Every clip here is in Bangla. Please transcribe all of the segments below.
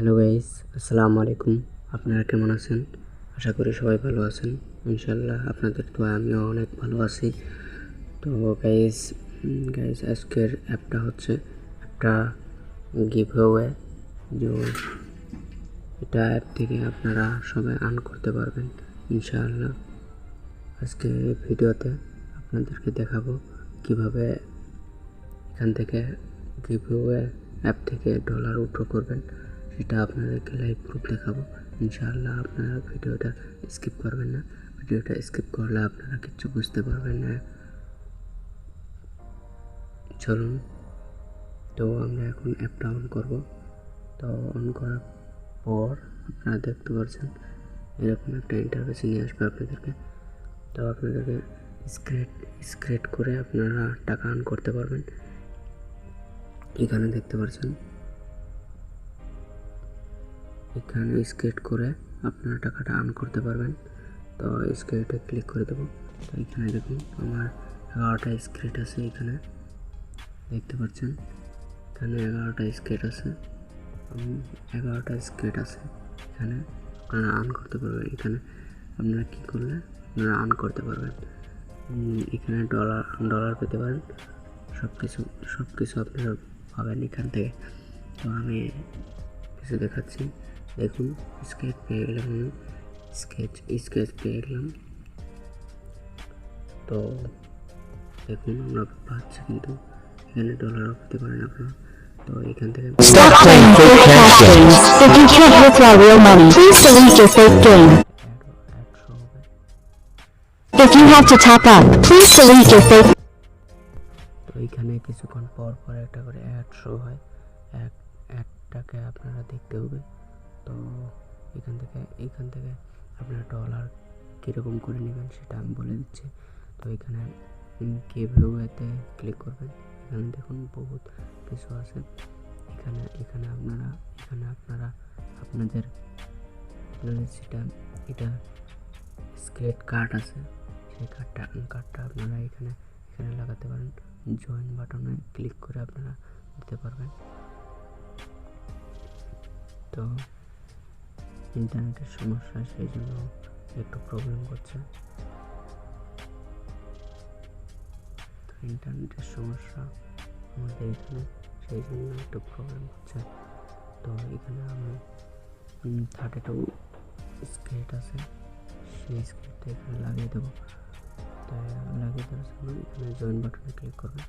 হ্যালো গাইস, আসসালামু আলাইকুম। আপনারা কেমন আছেন? আশা করি সবাই ভালো আছেন। ইনশাল্লাহ আপনাদের দোয়ায় আমিও অনেক ভালো আছি। তো গাইস আজকের অ্যাপটা হচ্ছে একটা গিভওয়ে। যে এটা অ্যাপ থেকে আপনারা সবাই আর্ন করতে পারবেন ইনশাআল্লাহ। আজকে ভিডিওতে আপনাদেরকে দেখাবো কিভাবে এখান থেকে গিভওয়ে অ্যাপ থেকে ডলার উইথড্র করবেন, সেটা আপনাদেরকে লাইভ প্রুফ দেখাবো ইনশাআল্লাহ। আপনারা ভিডিওটা স্কিপ করবেন না, ভিডিওটা স্কিপ করলে আপনারা কিচ্ছু বুঝতে পারবেন না। চলুন, তো আমরা এখন অ্যাপটা অন করব। তো অন করার পর আপনারা দেখতে পাচ্ছেন এরকম একটা ইন্টারফেসে নিয়ে আসবে আপনাদেরকে। তো আপনাদেরকে স্ক্রেট করে আপনারা টাকা আর্ন করতে পারবেন। এখানে দেখতে পাচ্ছেন, এখানে স্কেট করে আপনারা টাকাটা আর্ন করতে পারবেন। তো স্ক্রেটে ক্লিক করে দেবো। তো এখানে দেখুন আমার 11টা স্ক্রেট আছে। এখানে দেখতে পাচ্ছেন এখানে 11টা স্কেট আছে। 11টা স্কেট আছে। এখানে আপনারা আর্ন করতে পারবেন। এখানে আপনারা কী করলে আপনারা আর্ন করতে পারবেন। এখানে ডলার পেতে পারেন। সব কিছু আপনারা পাবেন এখান থেকে। তো আমি কিছু দেখাচ্ছি। দেখুন, স্কেচ পেয়ে গেলাম আমি। স্কেচ পেয়ে গেলাম। তো দেখুন আমরা পাচ্ছি, কিন্তু এখানে ডলারও পেতে পারেন আপনারা। তো এখান থেকে Stop playing fake cash games. If you can't withdraw real money, please delete your fake game. If you have to top up, please delete your fake. তো এখানে কিছুক্ষণ পর পর একটা করে অ্যাড শো হয়। অ্যাডটাকে আপনারা দেখতে হবে। তো এখান থেকে আপনারা ডলার কীরকম করে নেবেন সেটা আমি বলে দিচ্ছি। তো এখানে গিভওয়েতে ক্লিক করবেন। এখানে দেখুন বহুত কিছু আছে। এখানে আপনারা আপনাদের এটা স্ক্রেট কার্ড আছে, সেই কার্ডটা আপনারা এখানে লাগাতে পারেন। জয়েন বাটনে ক্লিক করে আপনারা দিতে পারবেন। তো ইন্টারনেটের সমস্যা, সেই জন্য একটু প্রবলেম করছে। ইন্টারনেটের সমস্যা আমাদের এখানে, সেই জন্য একটু প্রবলেম হচ্ছে। তো এখানে আমি 32 স্কেট আছে, সেই স্কেটটা এখানে লাগিয়ে দেবো। তো লাগিয়ে দেওয়ার জন্য এখানে জয়েন বাটনে ক্লিক করবেন।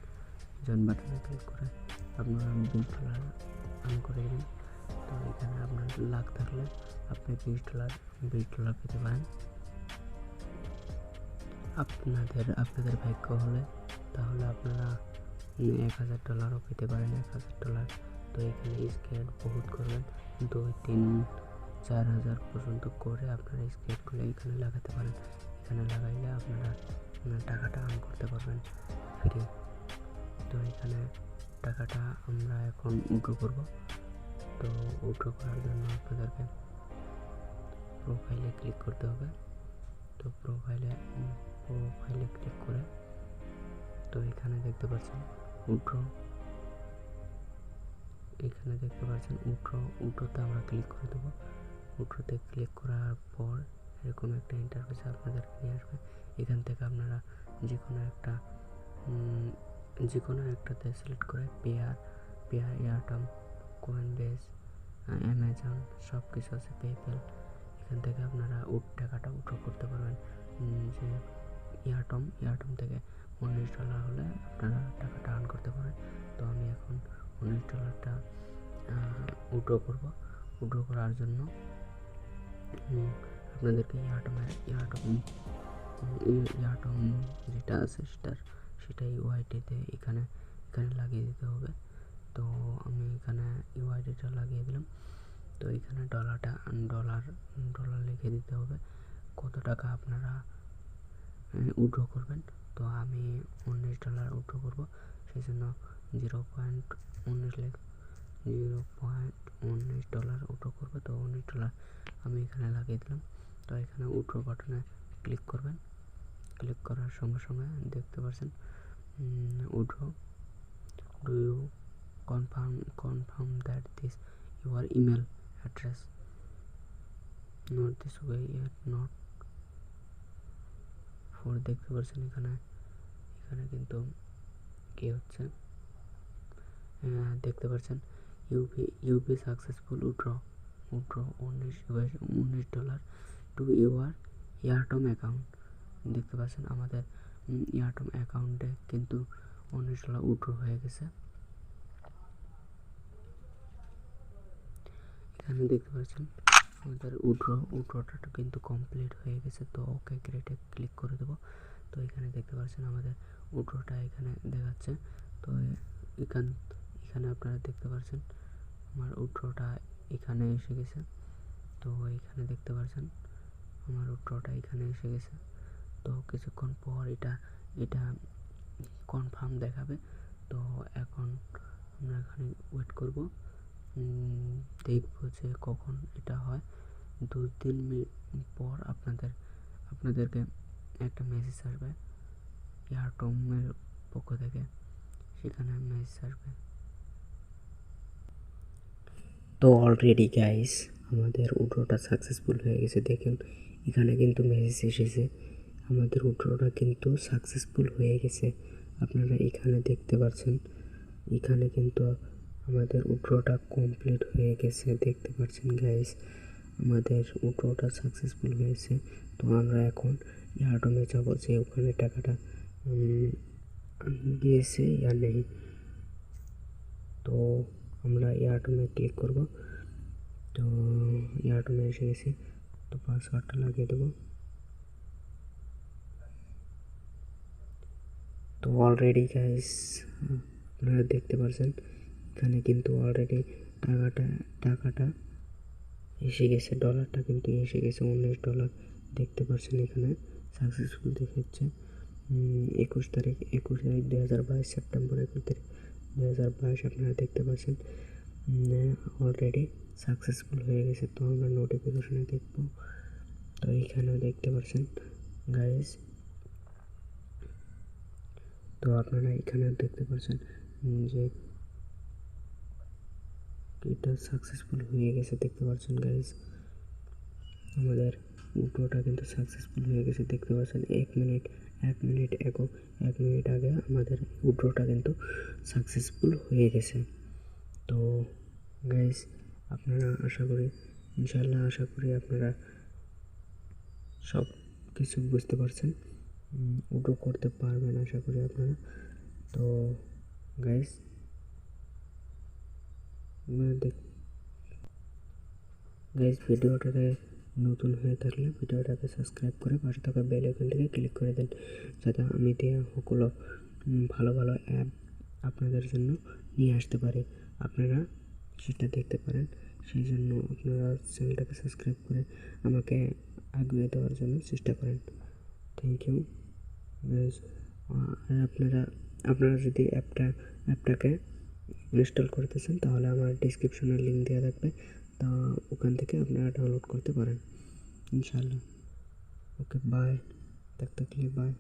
জয়েন বাটনে ক্লিক করে আপনারা $20 আর্ন করে দেবেন। তো এখানে আপনার লাখ থাকলে আপনি $20 পেতে পারেন। আপনাদের ভাগ্য হলে তাহলে আপনারা $1000ও পেতে পারেন। $1000। তো এখানে স্কেট বহুত করবেন, 2-3-4 হাজার পর্যন্ত করে আপনারা স্কেটগুলো এখানে লাগাতে পারেন। এখানে লাগাইলে আপনারা টাকাটা আর্ন করতে পারবেন ফ্রি। তো এখানে টাকাটা আমরা এখন উইথড্র করব। তো উইথড্র করার জন্য আপনাদেরকে প্রোফাইলে ক্লিক করতে হবে। তো প্রোফাইলে ক্লিক করে তো এখানে দেখতে পাচ্ছেন উইথড্র। উইথড্রোতে আমরা ক্লিক করে দেবো। উইথড্রোতে ক্লিক করার পর এরকম একটা ইন্টারফেসে আপনাদেরকে নিয়ে আসবে। এখান থেকে আপনারা যে কোনো একটাতে সিলেক্ট করে পেয়ার, এয়ারটেল, কয়েনবেস, অ্যামাজন সব কিছু আছে, পেপ্যাল। এখান থেকে আপনারা টাকাটা উইথড্র করতে পারবেন। যে এয়ারটেল থেকে $19 হলে আপনারা টাকাটা আর্ন করতে পারেন। তো আমি এখন $19টা উইথড্র করব। উইথড্র করার জন্য আপনাদেরকে ইয়ারটম যেটা আছে সেটাই ইউআইডিতে এখানে লাগিয়ে দিতে হবে। তো আমি এখানে ইউআইডিটা লাগিয়ে দিলাম। তো এখানে ডলার লিখে দিতে হবে কত টাকা আপনারা উইথড্র করবেন। তো আমি $19 উইথড্র করবো, সেই জন্য 0.19 উইথড্র করবো। তো $19 আমি এখানে লাগিয়ে দিলাম। তো এখানে উইথড্র বাটনে ক্লিক করবেন। ক্লিক করার সঙ্গে সঙ্গে দেখতে পাচ্ছেন withdraw. Do you confirm that this your email address, not this way year not four. দেখতে পাচ্ছেন এখানে এখানে কিন্তু কি হচ্ছে, দেখতে পাচ্ছেন UP successful withdraw $19 to your Airtel account. দেখতে পাচ্ছেন আমাদের এয়ারটেল অ্যাকাউন্টে কিন্তু $19 উইথড্র হয়ে গেছে। এখানে দেখতে পাচ্ছেন আমাদের উইথড্রটা কিন্তু কমপ্লিট হয়ে গেছে। তো ওকে গ্রেটে ক্লিক করে দেবো। তো এখানে দেখতে পাচ্ছেন আমাদের উইথড্রটা এখানে দেখাচ্ছে। তো এখানে আপনারা দেখতে পাচ্ছেন আমার উইথড্রটা এখানে এসে গেছে। তো এখানে দেখতে পাচ্ছেন আমার উইথড্রটা এখানে এসে গেছে। তো কিছুক্ষণ পর এটা কনফার্ম দেখাবে। তো এখন আমরা এখানে ওয়েট করব, দেখবো যে কখন এটা হয়। 2-3 মিনিট পর আপনাদেরকে একটা মেসেজ আসবে এয়ারটেলের পক্ষ থেকে, সেখানে মেসেজ আসবে। তো অলরেডি গাইস আমাদের উইথড্রটা সাকসেসফুল হয়ে গেছে। দেখুন এখানে কিন্তু মেসেজ এসেছে আমাদের উইথড্রটা কিন্তু সাকসেসফুল হয়ে গেছে। আপনারা এখানে দেখতে পাচ্ছেন এখানে কিন্তু আমাদের উইথড্রটা কমপ্লিট হয়ে গেছে। দেখতে পাচ্ছেন গাইস আমাদের উইথড্রটা সাকসেসফুল হয়েছে। তো আমরা এখন এয়ারটেলে যাব যে ওখানে টাকাটা গিয়েছে या नहीं। তো আমরা এয়ারটেলে ক্লিক করব। তো এয়ারটেলে এসে গেছি। তো পাসওয়ার্ডটা লাগিয়ে দেবো। তো অলরেডি গাইস আপনারা দেখতে পাচ্ছেন এখানে কিন্তু অলরেডি টাকাটা এসে গেছে, ডলারটা কিন্তু এসে গেছে $19। দেখতে পাচ্ছেন এখানে সাকসেসফুল দেখাচ্ছে 21 তারিখ 2022 সেপ্টেম্বর 21 তারিখ 2022 আপনারা দেখতে পাচ্ছেন অলরেডি সাকসেসফুল হয়ে গেছে। তো আমরা নোটিফিকেশনে দেখব। তো এখানেও দেখতে পাচ্ছেন গাইস। তো আপনারা এখানেও দেখতে পাচ্ছেন যে এটা সাকসেসফুল হয়ে গেছে। দেখতে পাচ্ছেন গাইস আমাদের উইথড্রটা কিন্তু সাকসেসফুল হয়ে গেছে। দেখতে পাচ্ছেন 1 মিনিট আগে আমাদের উইথড্রটা কিন্তু সাকসেসফুল হয়ে গেছে। তো গাইস আপনারা ইনশাল্লাহ আশা করি আপনারা সব কিছু বুঝতে পারছেন, উইথড্র করতে পারবেন আশা করি আপনারা। তো গাইস ভিডিওটাতে নতুন হয়ে থাকলে ভিডিওটাকে সাবস্ক্রাইব করে পাশে থাকা বেল আইকনটিকে ক্লিক করে দেন, যাতে আমি দেওয়া সকল ভালো ভালো অ্যাপ আপনাদের জন্য নিয়ে আসতে পারি, আপনারা সেটা দেখতে পারেন। সেই জন্য আপনারা চ্যানেলটাকে সাবস্ক্রাইব করে আমাকে এগিয়ে দেওয়ার জন্য চেষ্টা করেন। Thank you guys. আর আপনারা যদি অ্যাপটাকে ইনস্টল করতে চান তাহলে আমার ডিসক্রিপশনে লিঙ্ক দেওয়া থাকবে। তা ওখান থেকে আপনারা ডাউনলোড করতে পারেন ইনশাআল্লাহ। ওকে বাই, থাকলে বাই।